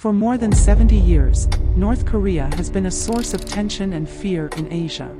For more than 70 years, North Korea has been a source of tension and fear in Asia.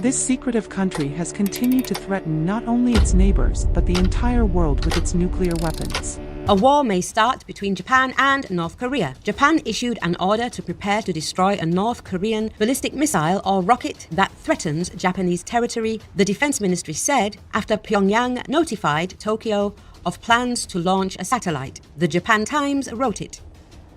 This secretive country has continued to threaten not only its neighbors but the entire world with its nuclear weapons. A war may start between Japan and North Korea. Japan issued an order to prepare to destroy a North Korean ballistic missile or rocket that threatens Japanese territory, the Defense Ministry said, after Pyongyang notified Tokyo of plans to launch a satellite. The Japan Times wrote it.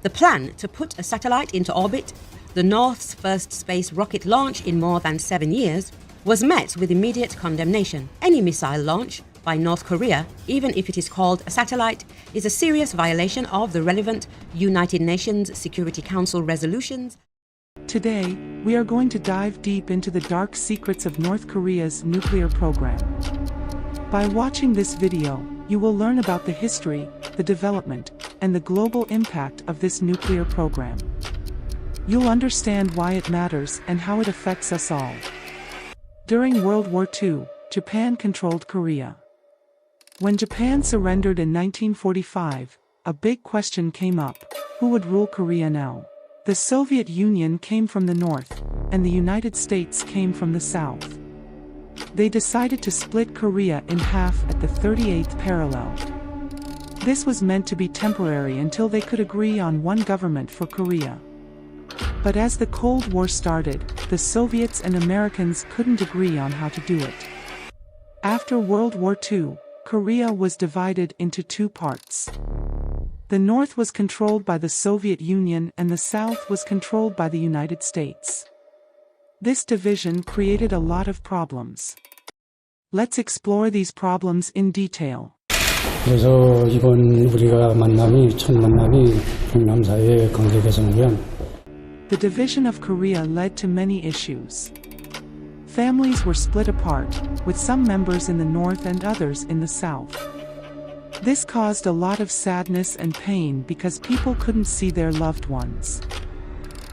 The plan to put a satellite into orbit, the North's first space rocket launch in more than 7 years, was met with immediate condemnation. Any missile launch by North Korea, even if it is called a satellite, is a serious violation of the relevant United Nations Security Council resolutions. Today, we are going to dive deep into the dark secrets of North Korea's nuclear program. By watching this video, you will learn about the history, the development, and the global impact of this nuclear program. You'll understand why it matters and how it affects us all. During World War II, Japan controlled Korea. When Japan surrendered in 1945, a big question came up: who would rule Korea now? The Soviet Union came from the north, and the United States came from the south. They decided to split Korea in half at the 38th parallel. This was meant to be temporary until they could agree on one government for Korea. But as the Cold War started, the Soviets and Americans couldn't agree on how to do it. After World War II, Korea was divided into two parts. The North was controlled by the Soviet Union and the South was controlled by the United States. This division created a lot of problems. Let's explore these problems in detail. 그래서 이번 우리가 첫 만남이 북남 사이의 관계 개선을 The division of Korea led to many issues. Families were split apart, with some members in the north and others in the south. This caused a lot of sadness and pain because people couldn't see their loved ones.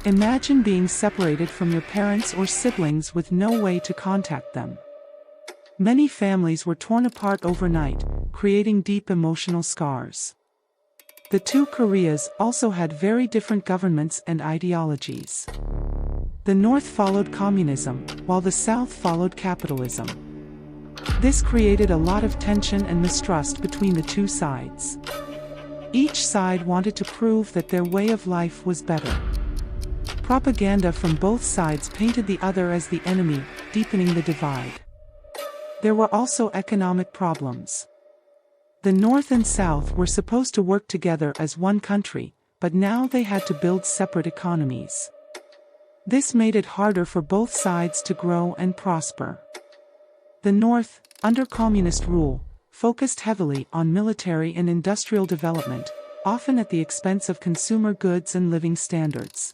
Imagine being separated from your parents or siblings with no way to contact them. Many families were torn apart overnight, creating deep emotional scars. The two Koreas also had very different governments and ideologies. The North followed communism, while the South followed capitalism. This created a lot of tension and mistrust between the two sides. Each side wanted to prove that their way of life was better. Propaganda from both sides painted the other as the enemy, deepening the divide. There were also economic problems. The North and South were supposed to work together as one country, but now they had to build separate economies. This made it harder for both sides to grow and prosper. The North, under communist rule, focused heavily on military and industrial development, often at the expense of consumer goods and living standards.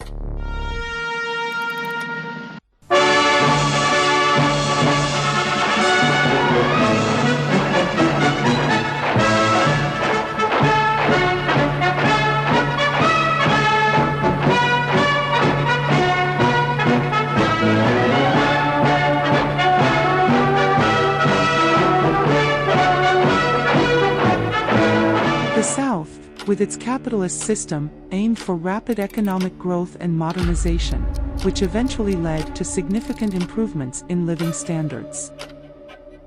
The South, with its capitalist system, aimed for rapid economic growth and modernization, which eventually led to significant improvements in living standards.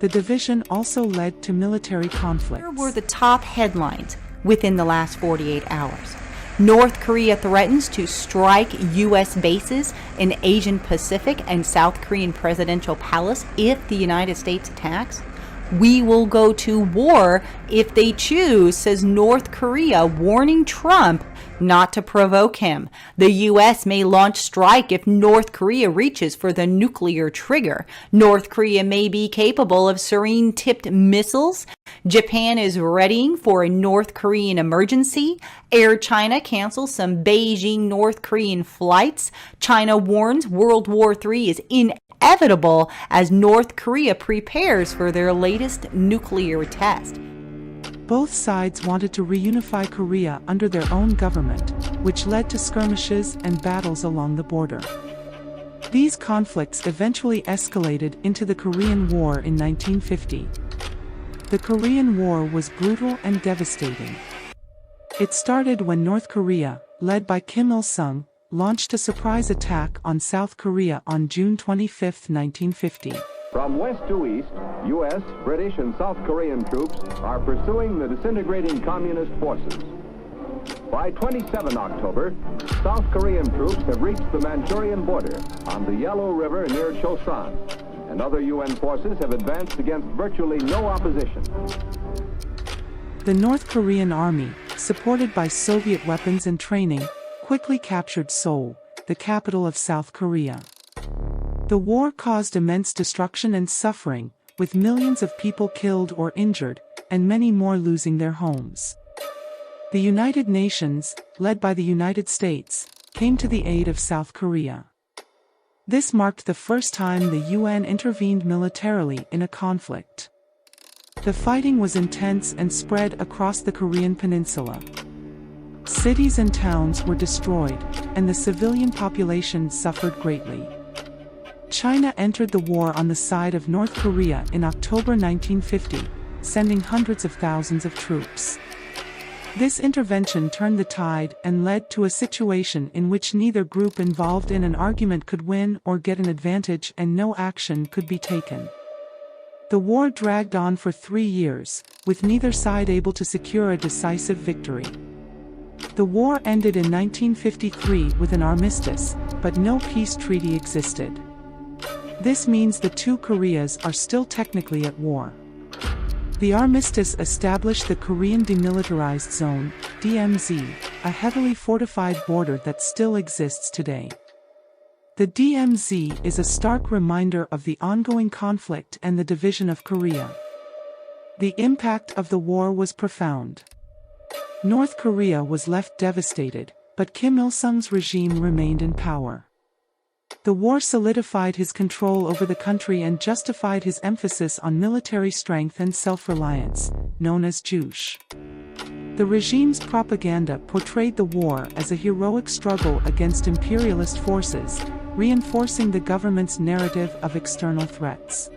The division also led to military conflicts. Here were the top headlines within the last 48 hours. North Korea threatens to strike U.S. bases in Asian Pacific and South Korean presidential palace if the United States attacks. We will go to war if they choose, says North Korea, warning Trump not to provoke him. The U.S. may launch strike if North Korea reaches for the nuclear trigger. North Korea may be capable of serene-tipped missiles. Japan is readying for a North Korean emergency. Air China cancels some Beijing North Korean flights. China warns World War III is inevitable as North Korea prepares for their latest nuclear test. Both sides wanted to reunify Korea under their own government, which led to skirmishes and battles along the border. These conflicts eventually escalated into the Korean War in 1950. The Korean War was brutal and devastating. It started when North Korea, led by Kim Il-sung, launched a surprise attack on South Korea on June 25, 1950. From west to east, U.S., British, and South Korean troops are pursuing the disintegrating communist forces. By 27 October, South Korean troops have reached the Manchurian border on the Yellow River near Chosun, and other UN forces have advanced against virtually no opposition. The North Korean army, supported by Soviet weapons and training, quickly captured Seoul, the capital of South Korea. The war caused immense destruction and suffering, with millions of people killed or injured, and many more losing their homes. The United Nations, led by the United States, came to the aid of South Korea. This marked the first time the UN intervened militarily in a conflict. The fighting was intense and spread across the Korean peninsula. Cities and towns were destroyed, and the civilian population suffered greatly. China entered the war on the side of North Korea in October 1950, sending hundreds of thousands of troops. This intervention turned the tide and led to a situation in which neither group involved in an argument could win or get an advantage, and no action could be taken. The war dragged on for 3 years, with neither side able to secure a decisive victory. The war ended in 1953 with an armistice, but no peace treaty existed. This means the two Koreas are still technically at war. The armistice established the Korean Demilitarized Zone, DMZ, a heavily fortified border that still exists today. The DMZ is a stark reminder of the ongoing conflict and the division of Korea. The impact of the war was profound. North Korea was left devastated, but Kim Il-sung's regime remained in power. The war solidified his control over the country and justified his emphasis on military strength and self-reliance, known as Juche. The regime's propaganda portrayed the war as a heroic struggle against imperialist forces, reinforcing the government's narrative of external threats.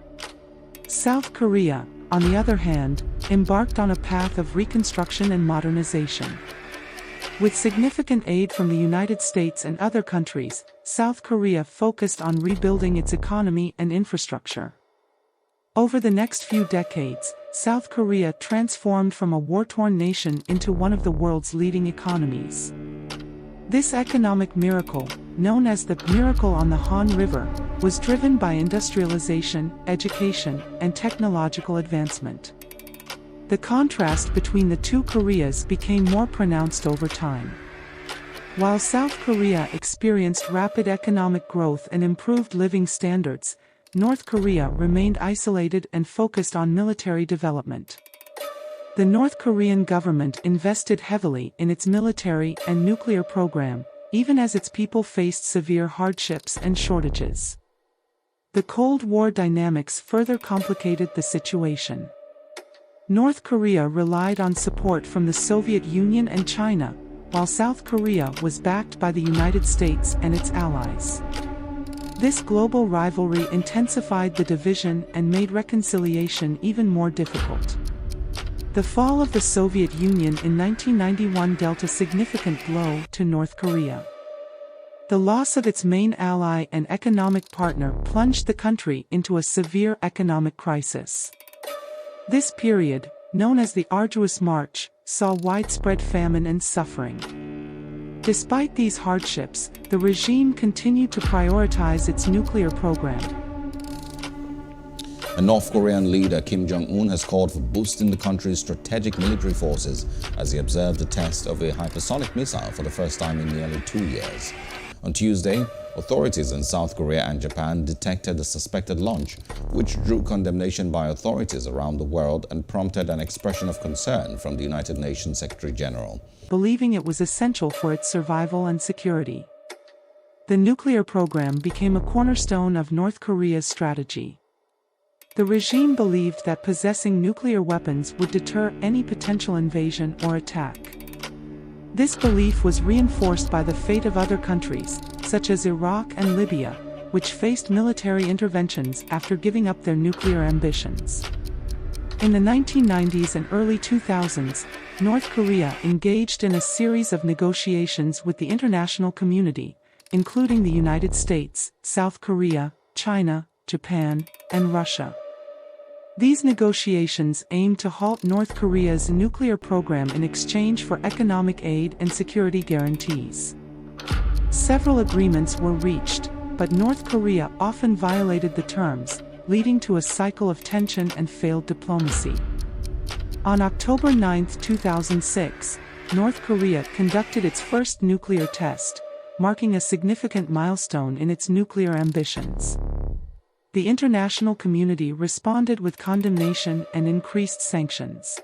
South Korea, on the other hand, embarked on a path of reconstruction and modernization. With significant aid from the United States and other countries, South Korea focused on rebuilding its economy and infrastructure. Over the next few decades, South Korea transformed from a war-torn nation into one of the world's leading economies. This economic miracle, known as the Miracle on the Han River, was driven by industrialization, education, and technological advancement. The contrast between the two Koreas became more pronounced over time. While South Korea experienced rapid economic growth and improved living standards, North Korea remained isolated and focused on military development. The North Korean government invested heavily in its military and nuclear program, even as its people faced severe hardships and shortages. The Cold War dynamics further complicated the situation. North Korea relied on support from the Soviet Union and China, while South Korea was backed by the United States and its allies. This global rivalry intensified the division and made reconciliation even more difficult. The fall of the Soviet Union in 1991 dealt a significant blow to North Korea. The loss of its main ally and economic partner plunged the country into a severe economic crisis. This period, known as the Arduous March, saw widespread famine and suffering. Despite these hardships, the regime continued to prioritize its nuclear program. A North Korean leader, Kim Jong-un, has called for boosting the country's strategic military forces as he observed the test of a hypersonic missile for the first time in nearly 2 years. On Tuesday, authorities in South Korea and Japan detected the suspected launch, which drew condemnation by authorities around the world and prompted an expression of concern from the United Nations Secretary General, believing it was essential for its survival and security. The nuclear program became a cornerstone of North Korea's strategy. The regime believed that possessing nuclear weapons would deter any potential invasion or attack. This belief was reinforced by the fate of other countries, such as Iraq and Libya, which faced military interventions after giving up their nuclear ambitions. In the 1990s and early 2000s, North Korea engaged in a series of negotiations with the international community, including the United States, South Korea, China, Japan, and Russia. These negotiations aimed to halt North Korea's nuclear program in exchange for economic aid and security guarantees. Several agreements were reached, but North Korea often violated the terms, leading to a cycle of tension and failed diplomacy. On October 9, 2006, North Korea conducted its first nuclear test, marking a significant milestone in its nuclear ambitions. The international community responded with condemnation and increased sanctions.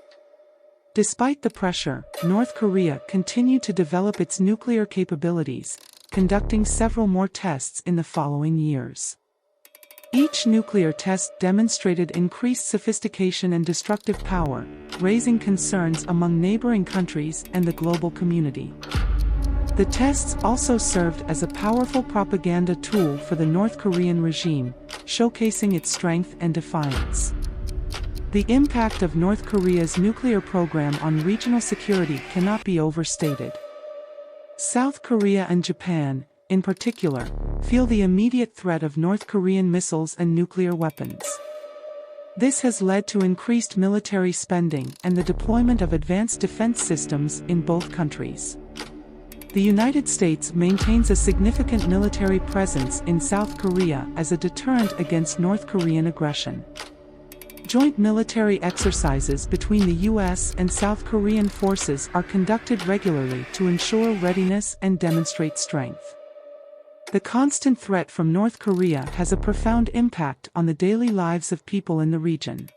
Despite the pressure, North Korea continued to develop its nuclear capabilities, conducting several more tests in the following years. Each nuclear test demonstrated increased sophistication and destructive power, raising concerns among neighboring countries and the global community. The tests also served as a powerful propaganda tool for the North Korean regime, showcasing its strength and defiance. The impact of North Korea's nuclear program on regional security cannot be overstated. South Korea and Japan, in particular, feel the immediate threat of North Korean missiles and nuclear weapons. This has led to increased military spending and the deployment of advanced defense systems in both countries. The United States maintains a significant military presence in South Korea as a deterrent against North Korean aggression. Joint military exercises between the U.S. and South Korean forces are conducted regularly to ensure readiness and demonstrate strength. The constant threat from North Korea has a profound impact on the daily lives of people in the region.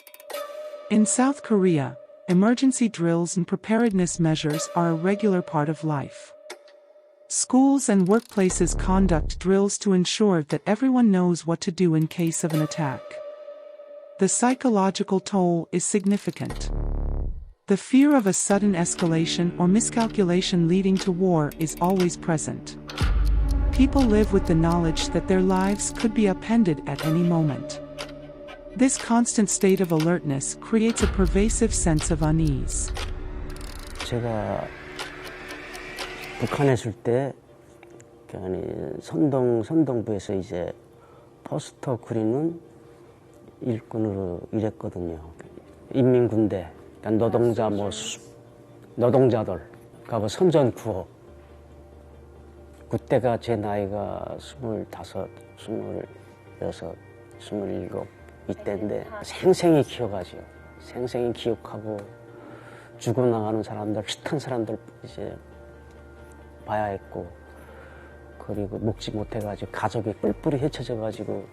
In South Korea, emergency drills and preparedness measures are a regular part of life. Schools and workplaces conduct drills to ensure that everyone knows what to do in case of an attack. The psychological toll is significant. The fear of a sudden escalation or miscalculation leading to war is always present. People live with the knowledge that their lives could be upended at any moment. This constant state of alertness creates a pervasive sense of unease. 제가 북한에 있을 때 선동부에서 이제 포스터 그리는 일꾼으로 일했거든요. 인민군대, 노동자들, 가고 선전 구호. 그때가 제 나이가 25, 26, 27 이때인데 생생히 기억하죠. 생생히 기억하고 죽어나가는 사람들, 숱한 사람들 이제 봐야 했고, 그리고 먹지 못해가지고 가족이 뿔뿔이 흩어져가지고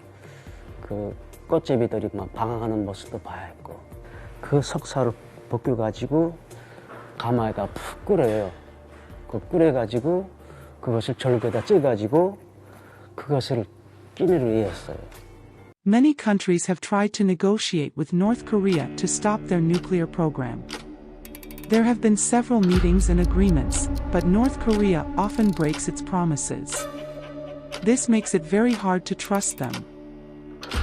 그 꽃제비들이 막 방황하는 모습도 봐야 했고, 그 석사를 벗겨가지고 가마에다 푹 끓여요. 그 끓여가지고 그것을 절개에다 쪄가지고 그것을 끼니로 이었어요. Many countries have tried to negotiate with North Korea to stop their nuclear program. There have been several meetings and agreements, but North Korea often breaks its promises. This makes it very hard to trust them.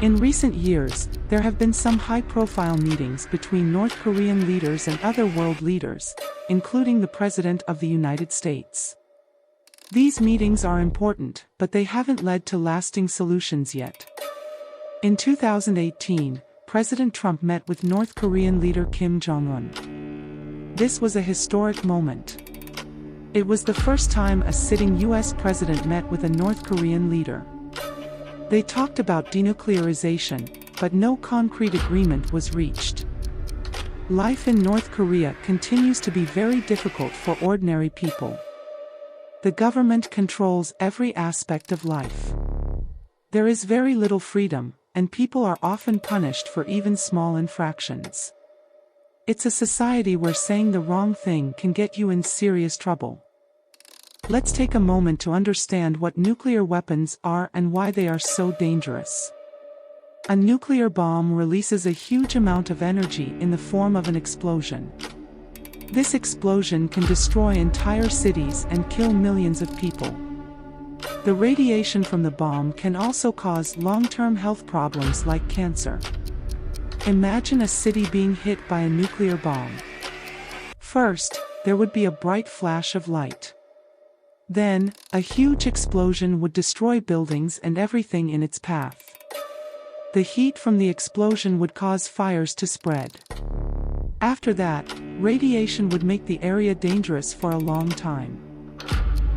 In recent years, there have been some high-profile meetings between North Korean leaders and other world leaders, including the President of the United States. These meetings are important, but they haven't led to lasting solutions yet. In 2018, President Trump met with North Korean leader Kim Jong-un. This was a historic moment. It was the first time a sitting U.S. president met with a North Korean leader. They talked about denuclearization, but no concrete agreement was reached. Life in North Korea continues to be very difficult for ordinary people. The government controls every aspect of life. There is very little freedom, and people are often punished for even small infractions. It's a society where saying the wrong thing can get you in serious trouble. Let's take a moment to understand what nuclear weapons are and why they are so dangerous. A nuclear bomb releases a huge amount of energy in the form of an explosion. This explosion can destroy entire cities and kill millions of people. The radiation from the bomb can also cause long-term health problems like cancer. Imagine a city being hit by a nuclear bomb. First, there would be a bright flash of light. Then, a huge explosion would destroy buildings and everything in its path. The heat from the explosion would cause fires to spread. After that, radiation would make the area dangerous for a long time.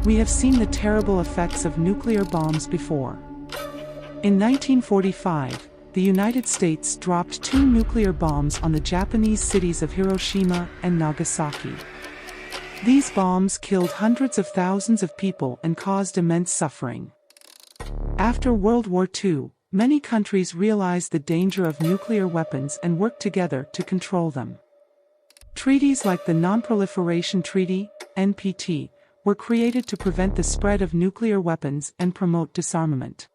We have seen the terrible effects of nuclear bombs before. In 1945, the United States dropped 2 nuclear bombs on the Japanese cities of Hiroshima and Nagasaki. These bombs killed hundreds of thousands of people and caused immense suffering. After World War II, many countries realized the danger of nuclear weapons and worked together to control them. Treaties like the Non-Proliferation Treaty, NPT, were created to prevent the spread of nuclear weapons and promote disarmament.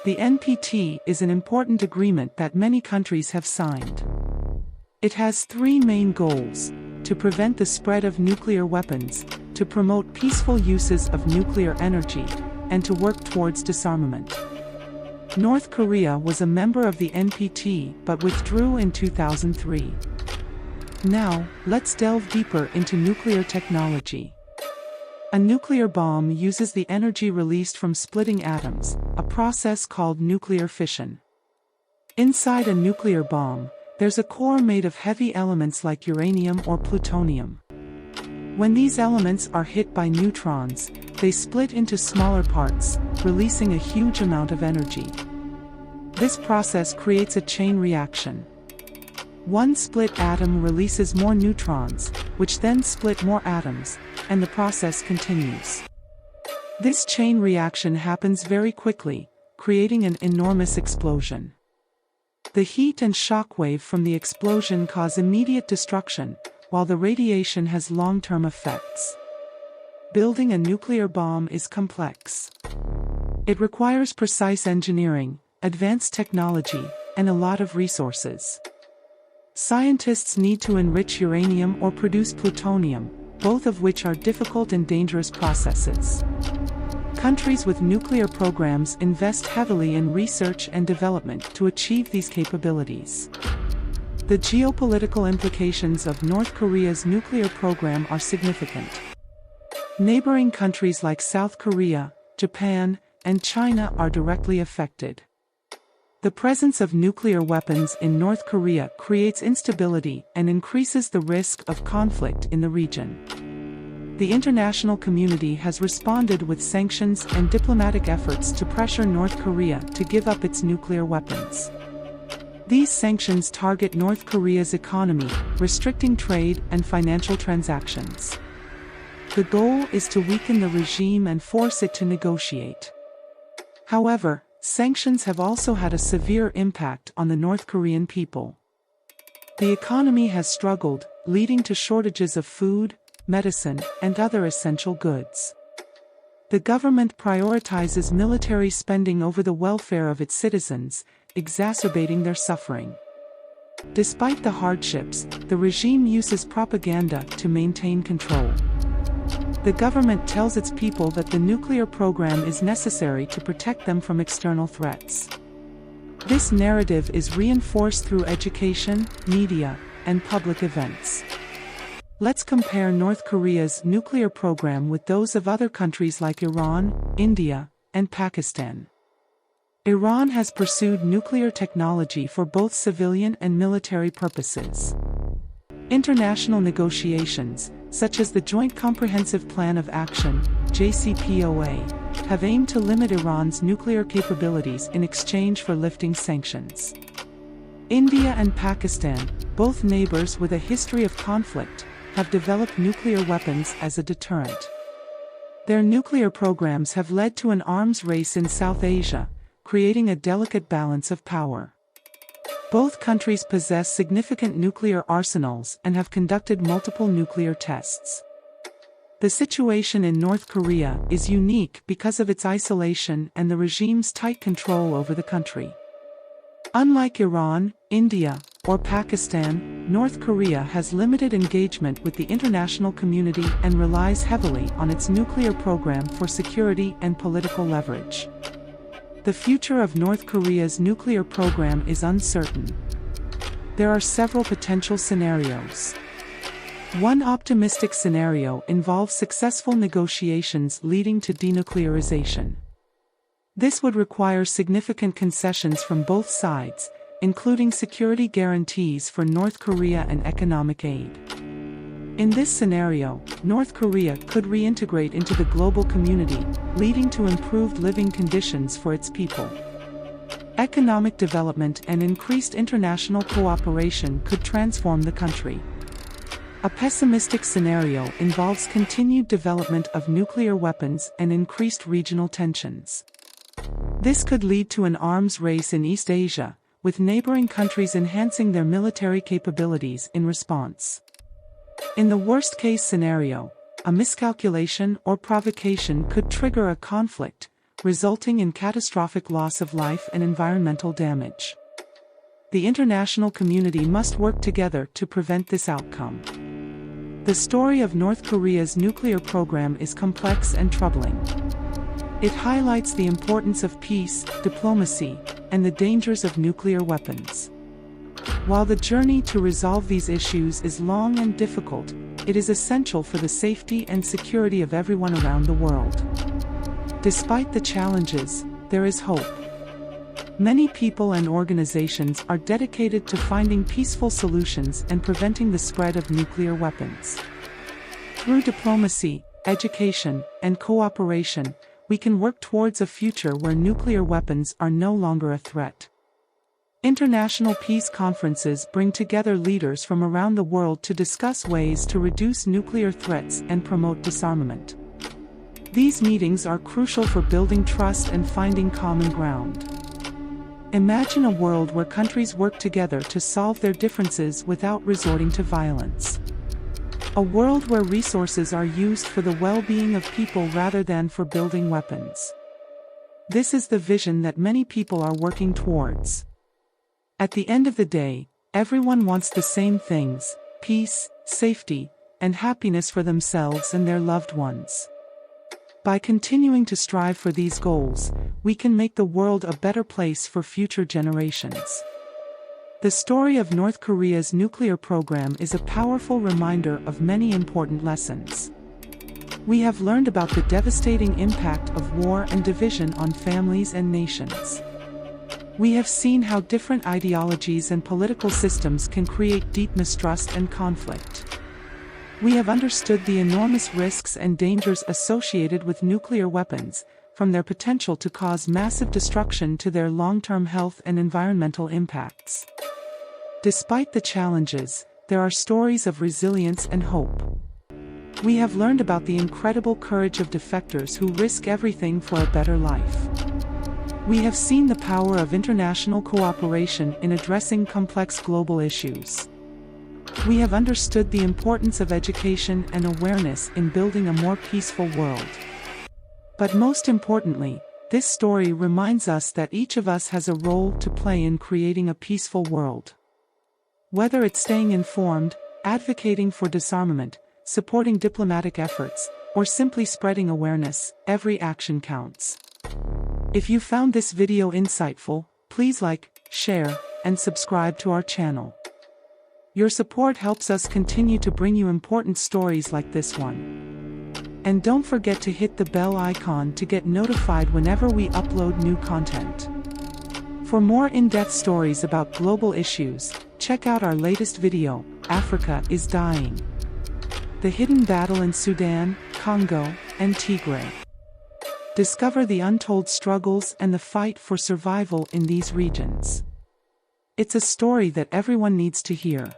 The NPT is an important agreement that many countries have signed. It has 3 main goals: to prevent the spread of nuclear weapons, to promote peaceful uses of nuclear energy, and to work towards disarmament. North Korea was a member of the NPT but withdrew in 2003. Now, let's delve deeper into nuclear technology. A nuclear bomb uses the energy released from splitting atoms, a process called nuclear fission. Inside a nuclear bomb, there's a core made of heavy elements like uranium or plutonium. When these elements are hit by neutrons, they split into smaller parts, releasing a huge amount of energy. This process creates a chain reaction. One split atom releases more neutrons, which then split more atoms, and the process continues. This chain reaction happens very quickly, creating an enormous explosion. The heat and shock wave from the explosion cause immediate destruction, while the radiation has long-term effects. Building a nuclear bomb is complex. It requires precise engineering, advanced technology, and a lot of resources. Scientists need to enrich uranium or produce plutonium, both of which are difficult and dangerous processes. Countries with nuclear programs invest heavily in research and development to achieve these capabilities. The geopolitical implications of North Korea's nuclear program are significant. Neighboring countries like South Korea, Japan, and China are directly affected. The presence of nuclear weapons in North Korea creates instability and increases the risk of conflict in the region. The international community has responded with sanctions and diplomatic efforts to pressure North Korea to give up its nuclear weapons. These sanctions target North Korea's economy, restricting trade and financial transactions. The goal is to weaken the regime and force it to negotiate. However, sanctions have also had a severe impact on the North Korean people. The economy has struggled, leading to shortages of food, medicine, and other essential goods. The government prioritizes military spending over the welfare of its citizens, exacerbating their suffering. Despite the hardships, the regime uses propaganda to maintain control. The government tells its people that the nuclear program is necessary to protect them from external threats. This narrative is reinforced through education, media, and public events. Let's compare North Korea's nuclear program with those of other countries like Iran, India, and Pakistan. Iran has pursued nuclear technology for both civilian and military purposes. International negotiations, such as the Joint Comprehensive Plan of Action, JCPOA, have aimed to limit Iran's nuclear capabilities in exchange for lifting sanctions. India and Pakistan, both neighbors with a history of conflict, have developed nuclear weapons as a deterrent. Their nuclear programs have led to an arms race in South Asia, creating a delicate balance of power. Both countries possess significant nuclear arsenals and have conducted multiple nuclear tests. The situation in North Korea is unique because of its isolation and the regime's tight control over the country. Unlike Iran, India, or Pakistan, North Korea has limited engagement with the international community and relies heavily on its nuclear program for security and political leverage. The future of North Korea's nuclear program is uncertain. There are several potential scenarios. One optimistic scenario involves successful negotiations leading to denuclearization. This would require significant concessions from both sides, including security guarantees for North Korea and economic aid. In this scenario, North Korea could reintegrate into the global community, leading to improved living conditions for its people. Economic development and increased international cooperation could transform the country. A pessimistic scenario involves continued development of nuclear weapons and increased regional tensions. This could lead to an arms race in East Asia, with neighboring countries enhancing their military capabilities in response. In the worst-case scenario, a miscalculation or provocation could trigger a conflict, resulting in catastrophic loss of life and environmental damage. The international community must work together to prevent this outcome. The story of North Korea's nuclear program is complex and troubling. It highlights the importance of peace, diplomacy, and the dangers of nuclear weapons. While the journey to resolve these issues is long and difficult, it is essential for the safety and security of everyone around the world. Despite the challenges, there is hope. Many people and organizations are dedicated to finding peaceful solutions and preventing the spread of nuclear weapons. Through diplomacy, education, and cooperation, we can work towards a future where nuclear weapons are no longer a threat. International peace conferences bring together leaders from around the world to discuss ways to reduce nuclear threats and promote disarmament. These meetings are crucial for building trust and finding common ground. Imagine a world where countries work together to solve their differences without resorting to violence. A world where resources are used for the well-being of people rather than for building weapons. This is the vision that many people are working towards. At the end of the day, everyone wants the same things: peace, safety, and happiness for themselves and their loved ones. By continuing to strive for these goals, we can make the world a better place for future generations. The story of North Korea's nuclear program is a powerful reminder of many important lessons. We have learned about the devastating impact of war and division on families and nations. We have seen how different ideologies and political systems can create deep mistrust and conflict. We have understood the enormous risks and dangers associated with nuclear weapons, from their potential to cause massive destruction to their long-term health and environmental impacts. Despite the challenges, there are stories of resilience and hope. We have learned about the incredible courage of defectors who risk everything for a better life. We have seen the power of international cooperation in addressing complex global issues. We have understood the importance of education and awareness in building a more peaceful world. But most importantly, this story reminds us that each of us has a role to play in creating a peaceful world. Whether it's staying informed, advocating for disarmament, supporting diplomatic efforts, or simply spreading awareness, every action counts. If you found this video insightful, please like, share, and subscribe to our channel. Your support helps us continue to bring you important stories like this one. And don't forget to hit the bell icon to get notified whenever we upload new content. For more in-depth stories about global issues, check out our latest video, Africa is Dying. The hidden battle in Sudan, Congo, and Tigray. Discover the untold struggles and the fight for survival in these regions. It's a story that everyone needs to hear.